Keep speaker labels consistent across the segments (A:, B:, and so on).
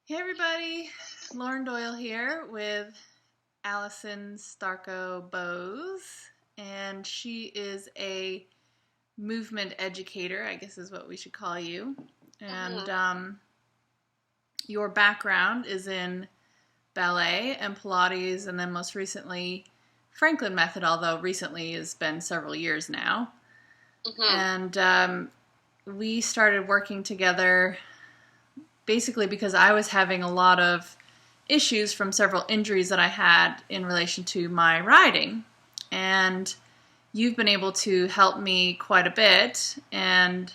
A: Hey everybody, Lauren Doyle here with Alsyen Starko-Bowes, and she is a movement educator, I guess is what we should call you. And your background is in ballet and Pilates, and then most recently Franklin method, although recently has been several years now. And we started working together basically because I was having a lot of issues from several injuries that I had in relation to my riding. And you've been able to help me quite a bit. And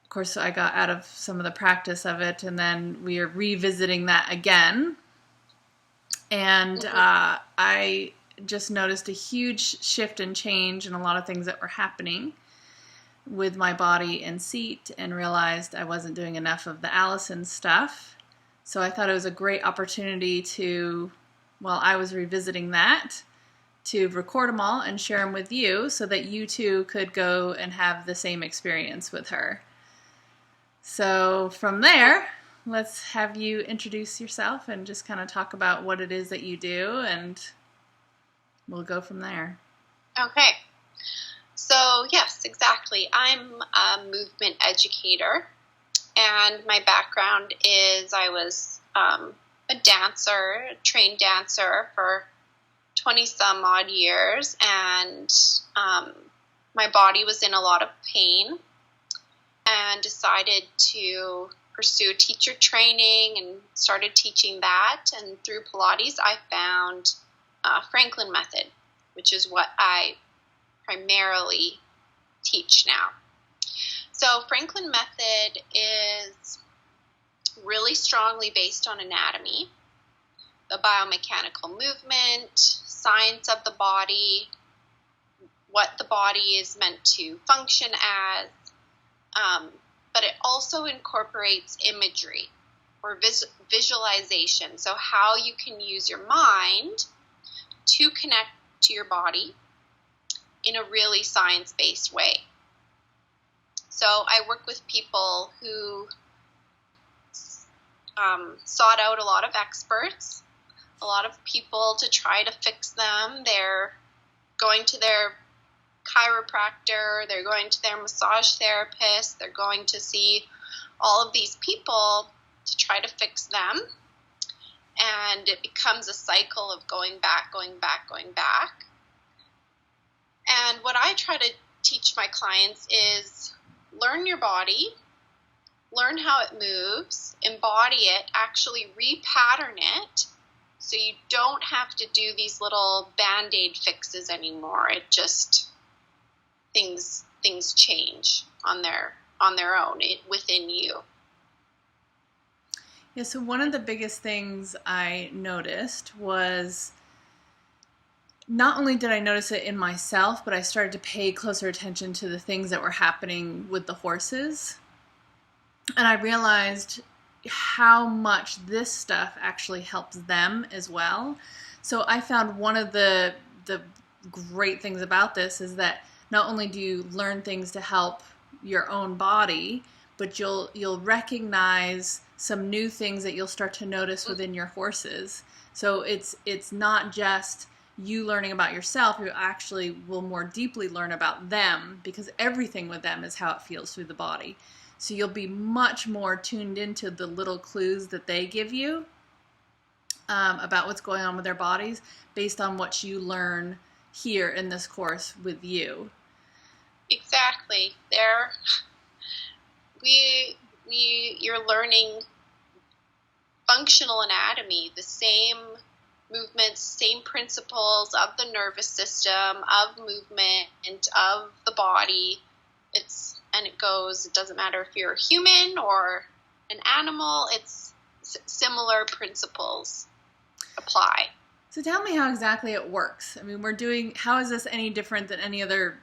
A: of course, I got out of some of the practice of it, and then we are revisiting that again. And I just noticed a huge shift and change in a lot of things that were happening with my body and seat, and realized I wasn't doing enough of the Alsyen stuff. So I thought it was a great opportunity to, while I was revisiting that, to record them all and share them with you so that you too could go and have the same experience with her. So from there, let's have you introduce yourself and just kind of talk about what it is that you do, and we'll go from there.
B: Okay. So, yes, exactly. I'm a movement educator, and my background is I was a dancer, a trained dancer for 20-some odd years, and my body was in a lot of pain, and decided to pursue teacher training and started teaching that. And through Pilates, I found Franklin method, which is what I primarily teach now. So Franklin method is really strongly based on anatomy, the biomechanical movement, science of the body, what the body is meant to function as, but it also incorporates imagery or visualization, so how you can use your mind to connect to your body in a really science-based way. So I work with people who sought out a lot of experts, a lot of people to try to fix them. They're going to their chiropractor, they're going to their massage therapist, they're going to see all of these people to try to fix them. And it becomes a cycle of going back. And what I try to teach my clients is learn your body, learn how it moves, embody it, actually repattern it, so you don't have to do these little Band-Aid fixes anymore. It just, things change on their own within you.
A: Yeah, so one of the biggest things I noticed was, not only did I notice it in myself, but I started to pay closer attention to the things that were happening with the horses. And I realized how much this stuff actually helps them as well. So I found one of the great things about this is that not only do you learn things to help your own body, but you'll recognize some new things that you'll start to notice within your horses. So it's not just you learning about yourself, you actually will more deeply learn about them, because everything with them is how it feels through the body. So you'll be much more tuned into the little clues that they give you about what's going on with their bodies based on what you learn here in this course with you.
B: Exactly. You're learning functional anatomy, the same movements, same principles of the nervous system, of movement, of the body. It doesn't matter if you're a human or an animal, it's similar principles apply.
A: So tell me how exactly it works. I mean, how is this any different than any other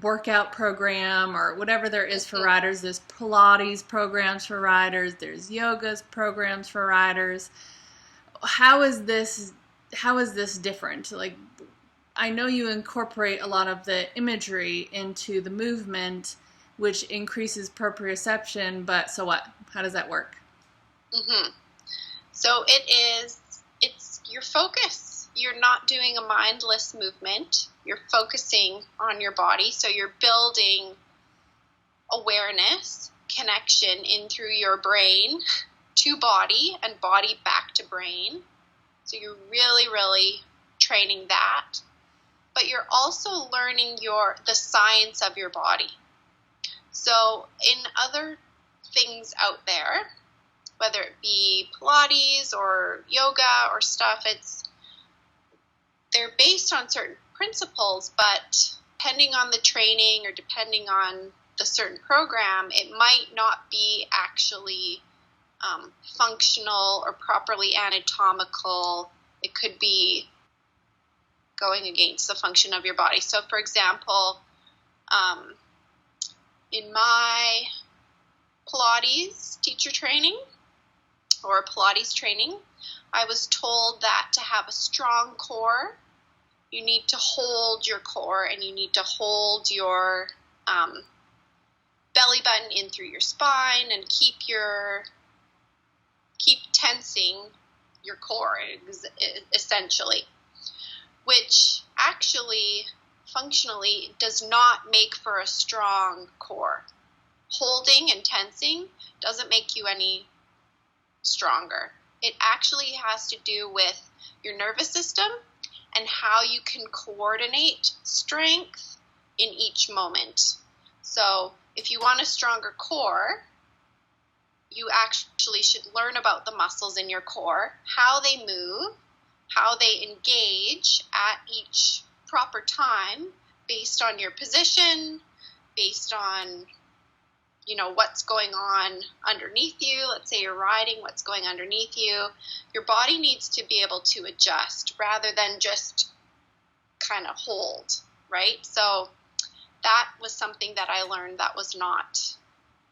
A: workout program or whatever there is for riders? There's Pilates programs for riders, there's yoga programs for riders. How is this different? Like, I know you incorporate a lot of the imagery into the movement, which increases proprioception, but so what? How does that work?
B: Mm-hmm. So it's your focus. You're not doing a mindless movement. You're focusing on your body. So you're building awareness, connection in through your brain to body and body back to brain. So you're really, really training that. But you're also learning the science of your body. So in other things out there, whether it be Pilates or yoga or stuff, they're based on certain principles, but depending on the training or depending on the certain program, it might not be actually functional or properly anatomical. It could be going against the function of your body. So, for example, in my Pilates teacher training or Pilates training, I was told that to have a strong core, you need to hold your core and you need to hold your belly button in through your spine and keep tensing your core, essentially, which actually functionally does not make for a strong core. Holding and tensing doesn't make you any stronger. It actually has to do with your nervous system and how you can coordinate strength in each moment. So if you want a stronger core, you actually should learn about the muscles in your core, how they move, how they engage at each proper time based on your position, based on what's going on underneath you. Let's say you're riding, what's going underneath you. Your body needs to be able to adjust rather than just kind of hold, right? So that was something that I learned that was not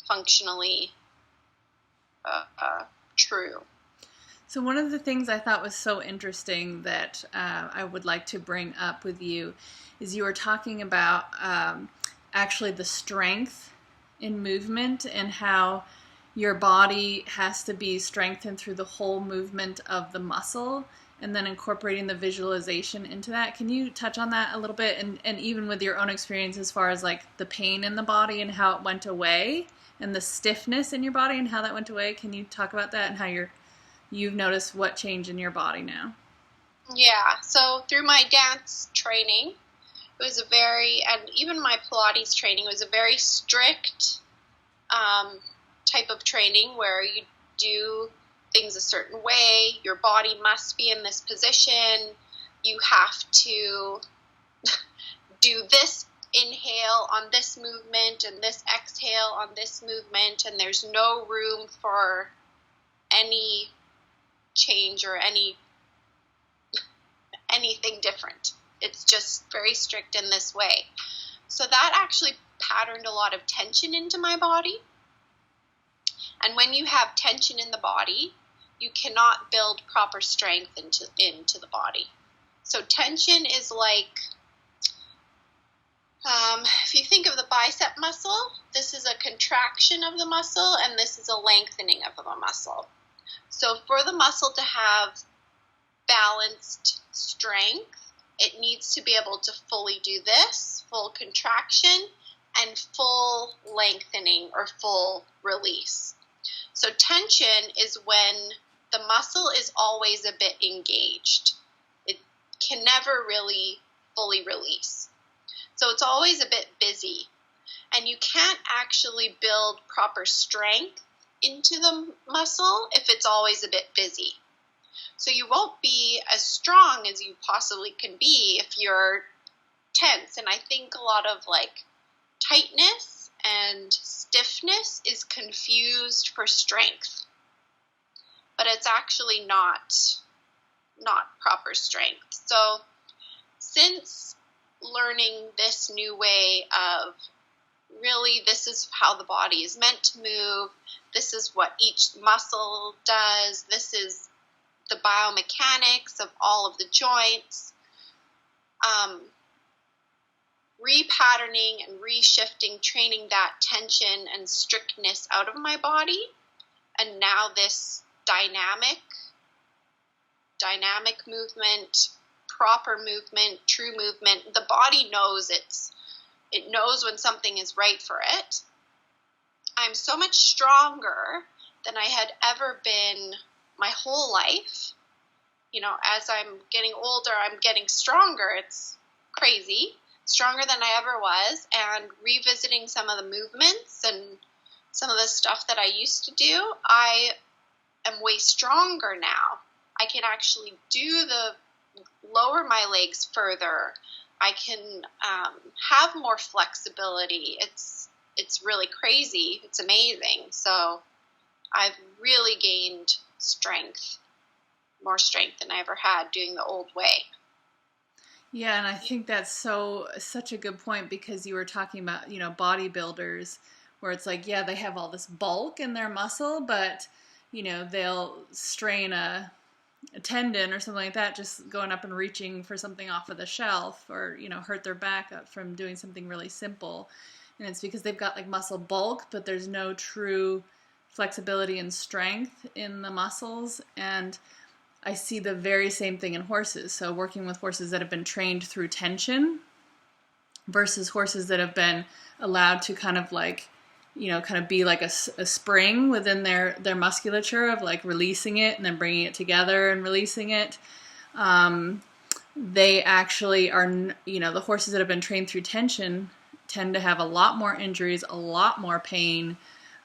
B: functionally true.
A: So one of the things I thought was so interesting that I would like to bring up with you is you were talking about actually the strength in movement and how your body has to be strengthened through the whole movement of the muscle, and then incorporating the visualization into that. Can you touch on that a little bit, and even with your own experience as far as like the pain in the body and how it went away, and the stiffness in your body and how that went away? Can you talk about that and how you've noticed what changed in your body now?
B: Yeah, so through my dance training, it was and even my Pilates training was a very strict type of training where you do things a certain way. Your body must be in this position. You have to do this inhale on this movement and this exhale on this movement, and there's no room for any change or anything different. It's just very strict in this way. So that actually patterned a lot of tension into my body. And when you have tension in the body, you cannot build proper strength into the body. So tension is like, if you think of the bicep muscle, this is a contraction of the muscle and this is a lengthening of the muscle. So for the muscle to have balanced strength, it needs to be able to fully do this, full contraction, and full lengthening or full release. So tension is when the muscle is always a bit engaged. It can never really fully release. So it's always a bit busy. And you can't actually build proper strength into the muscle if it's always a bit busy. So you won't be as strong as you possibly can be if you're tense. And I think a lot of like tightness and stiffness is confused for strength. But it's actually not proper strength. So since learning this new way of really this is how the body is meant to move, this is what each muscle does, this is the biomechanics of all of the joints, repatterning and reshifting, training that tension and strictness out of my body. And now this dynamic movement, proper movement, true movement. The body knows it knows when something is right for it. I'm so much stronger than I had ever been my whole life. You know, as I'm getting older, I'm getting stronger. It's crazy. Stronger than I ever was. And revisiting some of the movements and some of the stuff that I used to do, I am way stronger now. I can actually lower my legs further. I can have more flexibility. It's really crazy. It's amazing. So I've really gained strength, more strength than I ever had doing the old way.
A: Yeah, and I think that's such a good point, because you were talking about, bodybuilders, where it's like, yeah, they have all this bulk in their muscle, but, they'll strain a tendon or something like that, just going up and reaching for something off of the shelf, or, hurt their back up from doing something really simple. And it's because they've got like muscle bulk, but there's no true flexibility and strength in the muscles. And I see the very same thing in horses. So working with horses that have been trained through tension versus horses that have been allowed to kind of be like a spring within their musculature of like releasing it and then bringing it together and releasing it. They actually are, the horses that have been trained through tension tend to have a lot more injuries, a lot more pain,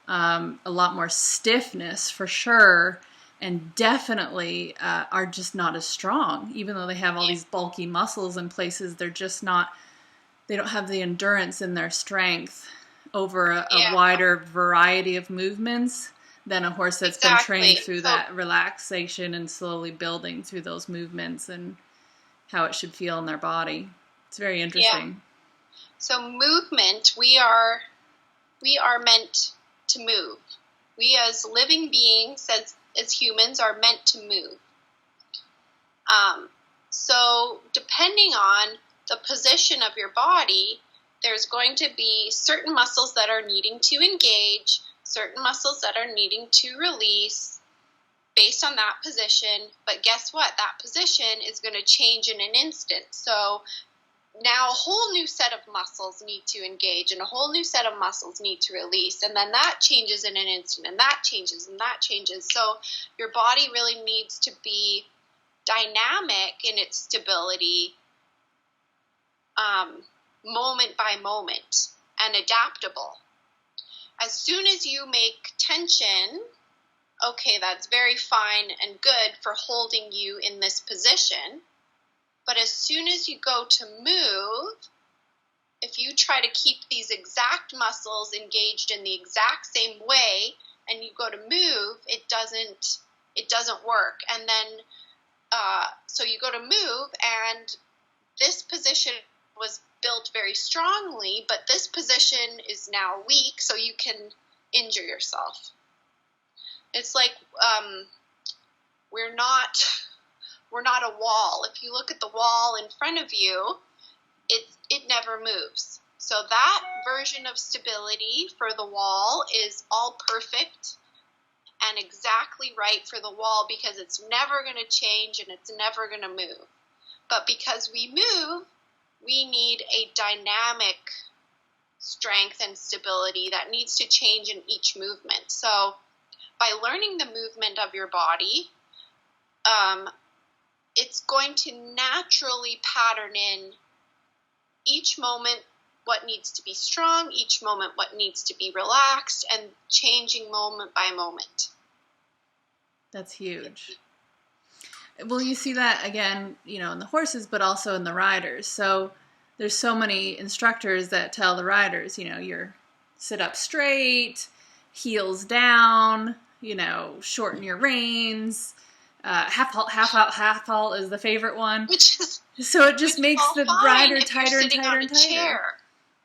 A: a lot more stiffness for sure, and definitely are just not as strong. Even though they have all these bulky muscles in places, they don't have the endurance in their strength over a wider variety of movements than a horse that's been trained through that relaxation and slowly building through those movements and how it should feel in their body. It's very interesting.
B: Yeah. So movement, we are meant to move. We as living beings, as humans, are meant to move. So depending on the position of your body, there's going to be certain muscles that are needing to engage, certain muscles that are needing to release based on that position. But guess what? That position is going to change in an instant. So now a whole new set of muscles need to engage, and a whole new set of muscles need to release, and then that changes in an instant, and that changes, and that changes. So your body really needs to be dynamic in its stability, moment by moment, and adaptable. As soon as you make tension, okay, that's very fine and good for holding you in this position. But as soon as you go to move, if you try to keep these exact muscles engaged in the exact same way and you go to move, it doesn't work. And then, so you go to move, and this position was built very strongly, but this position is now weak, so you can injure yourself. It's like we're not a wall. If you look at the wall in front of you, it never moves. So that version of stability for the wall is all perfect and exactly right for the wall, because it's never going to change and it's never going to move. But because we move, we need a dynamic strength and stability that needs to change in each movement. So by learning the movement of your body, it's going to naturally pattern in each moment what needs to be strong, each moment what needs to be relaxed, and changing moment by moment.
A: That's huge. Well, you see that again, in the horses, but also in the riders. So there's so many instructors that tell the riders, you're sit up straight, heels down, shorten your reins. Half halt is the favorite one. So it just makes the rider tighter and tighter and tighter.
B: Chair,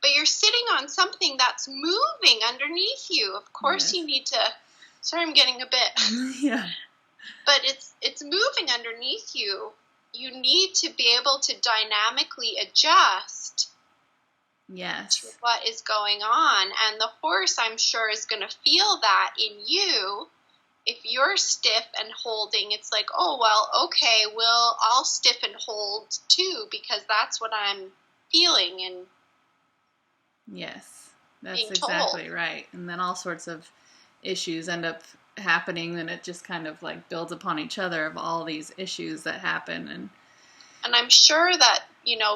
B: but you're sitting on something that's moving underneath you. Of course, you need to. Sorry, I'm getting a bit.
A: Yeah.
B: But it's moving underneath you. You need to be able to dynamically adjust.
A: Yes.
B: To what is going on, and the horse, I'm sure, is going to feel that in you, if you're stiff and holding, it's like, oh, well, okay, well, I'll stiff and hold too, because that's what I'm feeling and
A: Yes, that's
B: being
A: exactly
B: told.
A: right. And then all sorts of issues end up happening, and it just kind of like builds upon each other of all these issues that happen.
B: And I'm sure that,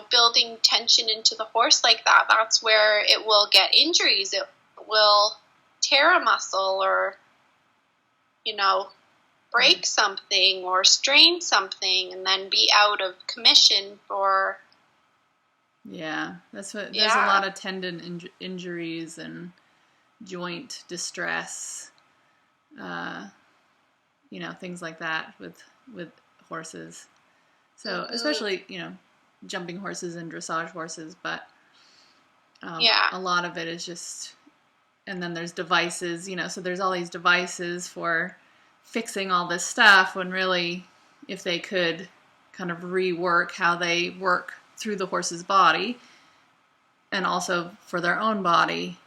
B: building tension into the horse like that, that's where it will get injuries. It will tear a muscle or, break something or strain something and then be out of commission for.
A: Yeah, that's what. There's a
B: Yeah.
A: lot of tendon injuries and joint distress, uh, things like that with horses. So
B: Mm-hmm.
A: especially jumping horses and dressage horses, but
B: Yeah.
A: a lot of it is just. And then there's devices, so there's all these devices for fixing all this stuff when really, if they could kind of rework how they work through the horse's body and also for their own body,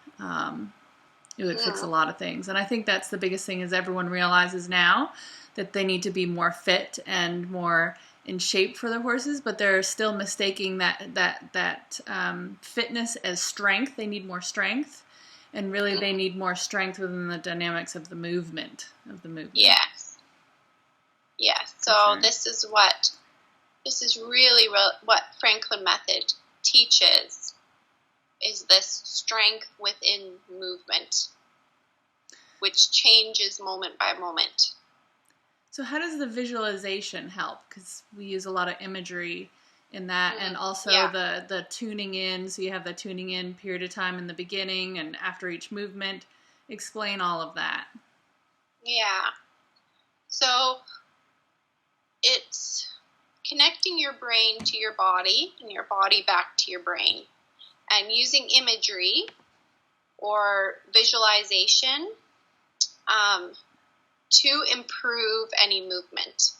A: it would fix a
B: Mm.
A: lot of things. And I think that's the biggest thing is everyone realizes now that they need to be more fit and more in shape for their horses, but they're still mistaking that fitness as strength. They need more strength, and really they need more strength within the dynamics of the movement
B: Yes. Yes.
A: For
B: So
A: sure.
B: this is really what Franklin method teaches is this strength within movement, which changes moment by moment.
A: So how does the visualization help? Because we use a lot of imagery in that, and also
B: Yeah.
A: the tuning in. So you have the tuning in period of time in the beginning and after each movement. Explain all of that.
B: Yeah. So it's connecting your brain to your body and your body back to your brain, and using imagery or visualization to improve any movement.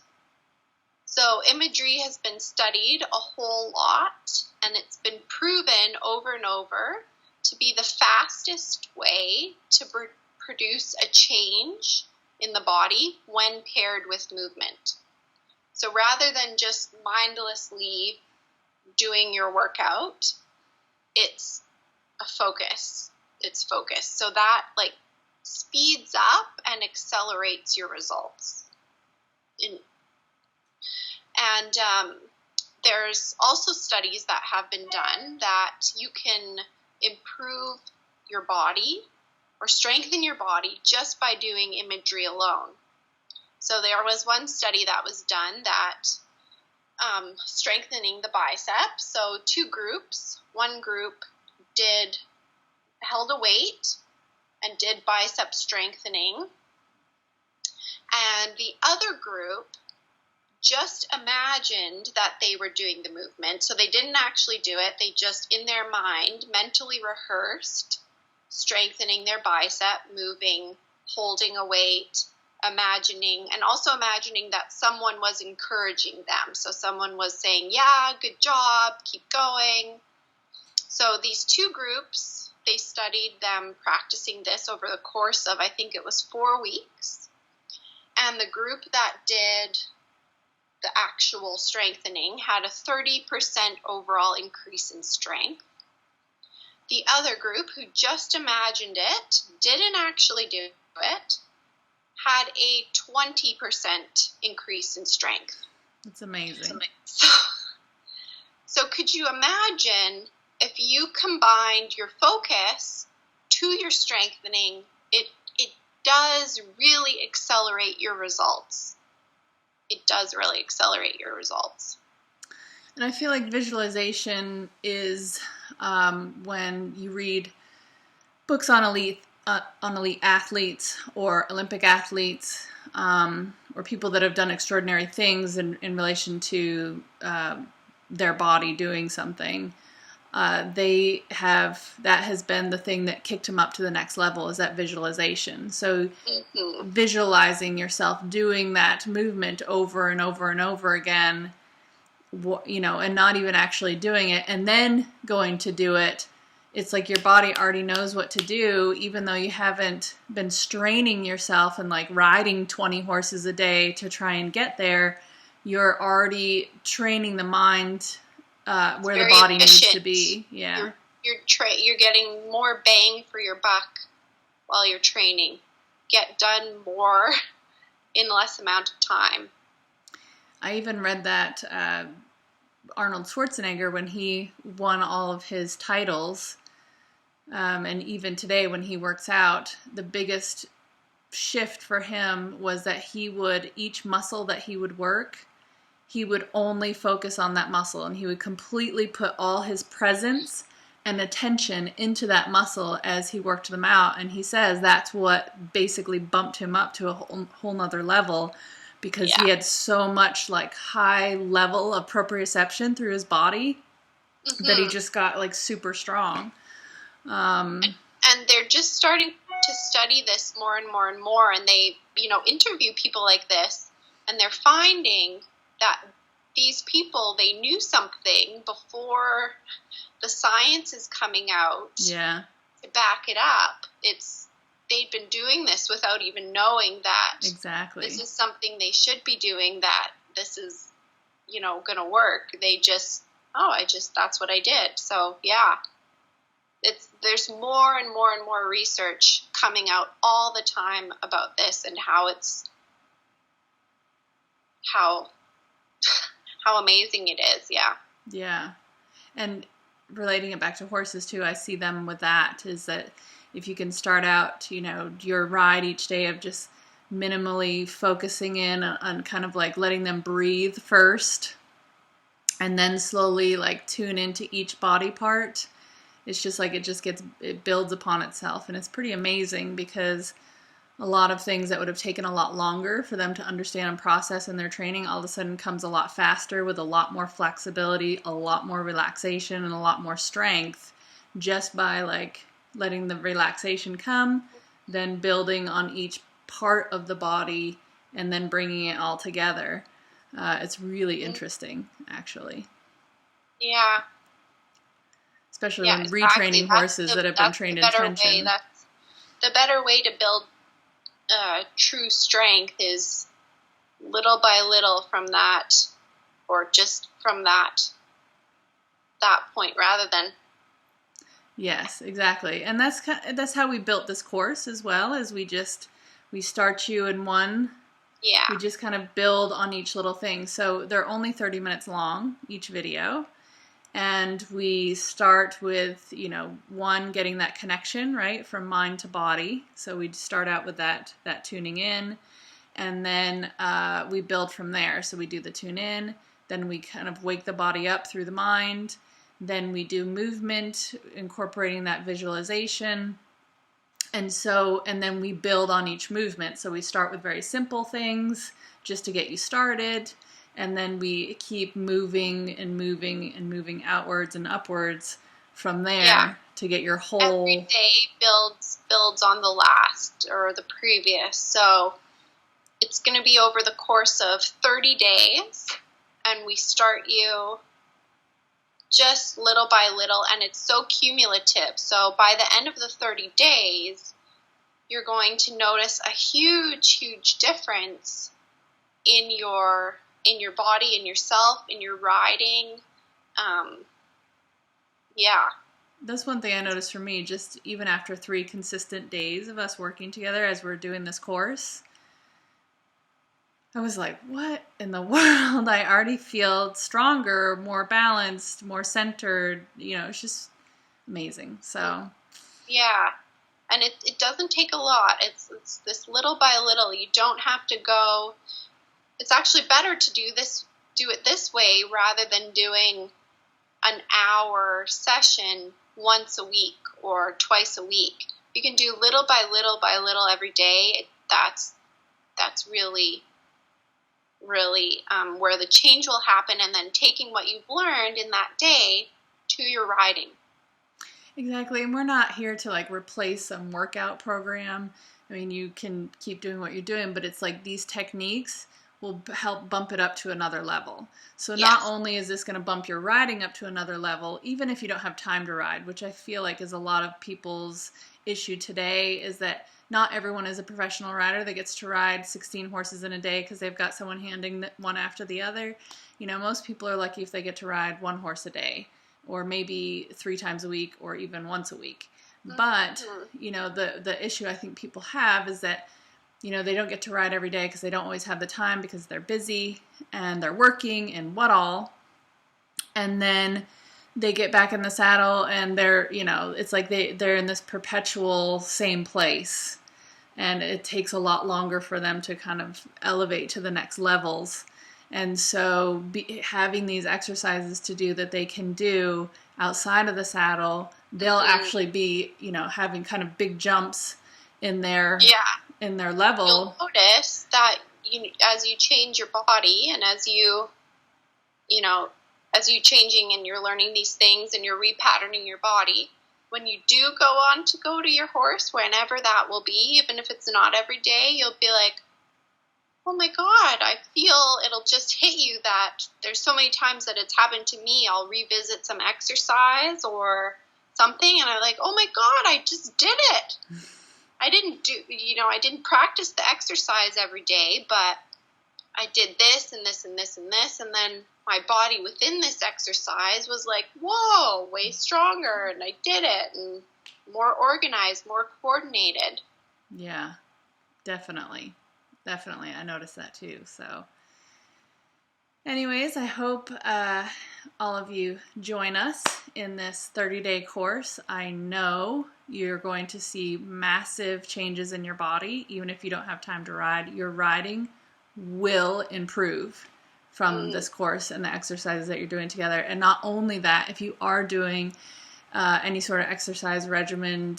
B: So imagery has been studied a whole lot, and it's been proven over and over to be the fastest way to produce a change in the body when paired with movement. So rather than just mindlessly doing your workout, it's a focus. It's focus. So that speeds up and accelerates your results. And there's also studies that have been done that you can improve your body or strengthen your body just by doing imagery alone. So there was one study that was done that strengthening the biceps. So two groups. One group held a weight and did bicep strengthening. And the other group just imagined that they were doing the movement. So they didn't actually do it. They just, in their mind, mentally rehearsed strengthening their bicep, moving, holding a weight, imagining, and also imagining that someone was encouraging them. So someone was saying, yeah, good job, keep going. So these two groups, they studied them practicing this over the course of, I think it was 4 weeks. And the group that did the actual strengthening had a 30% overall increase in strength. The other group, who just imagined it, didn't actually do it, had a 20% increase in strength.
A: That's amazing.
B: So could you imagine if you combined your focus to your strengthening, it does really accelerate your results. It does really accelerate your results.
A: And I feel like visualization is when you read books on elite athletes or Olympic athletes or people that have done extraordinary things in relation to their body doing something. That has been the thing that kicked them up to the next level, is that visualization. So visualizing yourself doing that movement over and over and over again, and not even actually doing it, and then going to do it it's like your body already knows what to do, even though you haven't been straining yourself and like riding 20 horses a day to try and get there. You're already training the mind where the body needs to be. Yeah.
B: You're getting more bang for your buck while you're training. Get done more in less amount of time.
A: I even read that Arnold Schwarzenegger, when he won all of his titles, and even today when he works out, the biggest shift for him was that each muscle that he would work, he would only focus on that muscle, and he would completely put all his presence and attention into that muscle as he worked them out. And he says that's what basically bumped him up to a whole nother level, because he had so much like high level of proprioception through his body that he just got like super strong.
B: And they're just starting to study this more and more and more, and they, interview people like this, and they're finding that these people, they knew something before the science is coming out to back it up. They'd been doing this without even knowing that this is something they should be doing, that this is, going to work. They just, that's what I did. So, yeah. There's more and more and more research coming out all the time about this, and how amazing it is.
A: Yeah. And relating it back to horses too, I see them with that, is that if you can start out, your ride each day of just minimally focusing in on kind of like letting them breathe first, and then slowly like tune into each body part. It's just like it builds upon itself, and it's pretty amazing, because a lot of things that would have taken a lot longer for them to understand and process in their training all of a sudden comes a lot faster, with a lot more flexibility, a lot more relaxation, and a lot more strength, just by like letting the relaxation come, then building on each part of the body, and then bringing it all together. It's really interesting, actually.
B: Yeah.
A: Especially when retraining horses that have been trained in tension.
B: That's the better way to build true strength, is little by little from that, or just from that point, rather than.
A: Yes, exactly. And that's how we built this course as well, as we start you in one.
B: Yeah.
A: We just kind of build on each little thing. So they're only 30 minutes long, each video. And we start with, one, getting that connection, right, from mind to body. So we start out with that tuning in, and then we build from there. So we do the tune in, then we kind of wake the body up through the mind, then we do movement, incorporating that visualization, and then we build on each movement. So we start with very simple things just to get you started. And then we keep moving and moving and moving outwards and upwards from there to get your whole.
B: Every day builds on the last or the previous. So it's going to be over the course of 30 days, and we start you just little by little, and it's so cumulative. So by the end of the 30 days, you're going to notice a huge, huge difference in your body, in yourself, in your riding.
A: That's one thing I noticed for me, just even after 3 consistent days of us working together as we're doing this course, I was like, what in the world? I already feel stronger, more balanced, more centered. It's just amazing. So. Yeah.
B: And it doesn't take a lot. It's this little by little. You don't have to go. It's actually better to do it this way, rather than doing an hour session once a week or twice a week. You can do little by little every day. That's really, really where the change will happen, and then taking what you've learned in that day to your riding.
A: Exactly. And we're not here to like replace some workout program. I mean, you can keep doing what you're doing, but it's like these techniques will help bump it up to another level. So
B: Yes.
A: not only is this going to bump your riding up to another level, even if you don't have time to ride, which I feel like is a lot of people's issue today, is that not everyone is a professional rider that gets to ride 16 horses in a day because they've got someone handing one after the other. You know, most people are lucky if they get to ride one horse a day, or maybe 3 times a week, or even once a week. But, you know, the issue I think people have is that, you know, they don't get to ride every day because they don't always have the time because they're busy and they're working and what all. And then they get back in the saddle and they're, you know, it's like they're in this perpetual same place. And it takes a lot longer for them to kind of elevate to the next levels. And so having these exercises to do that they can do outside of the saddle, they'll actually be, you know, having kind of big jumps in their level.
B: You'll notice that as you change your body and as you changing and you're learning these things and you're repatterning your body, when you do go to your horse, whenever that will be, even if it's not every day, you'll be like, oh my God, I feel it'll just hit you that there's so many times that it's happened to me. I'll revisit some exercise or something and I'm like, oh my God, I just did it. I didn't practice the exercise every day, but I did this and this and this and this. And then my body within this exercise was like, whoa, way stronger. And I did it and more organized, more coordinated.
A: Yeah, definitely. Definitely. I noticed that too. So anyways, I hope all of you join us in this 30-day course. I know you're going to see massive changes in your body. Even if you don't have time to ride, your riding will improve from this course and the exercises that you're doing together. And not only that, if you are doing any sort of exercise regimen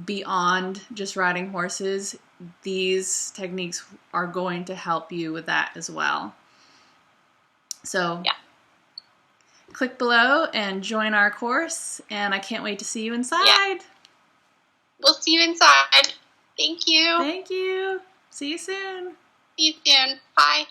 A: beyond just riding horses, these techniques are going to help you with that as well. So click below and join our course, and I can't wait to see you inside.
B: Yeah. We'll see you inside. Thank you.
A: Thank you. See you soon.
B: See you soon. Bye.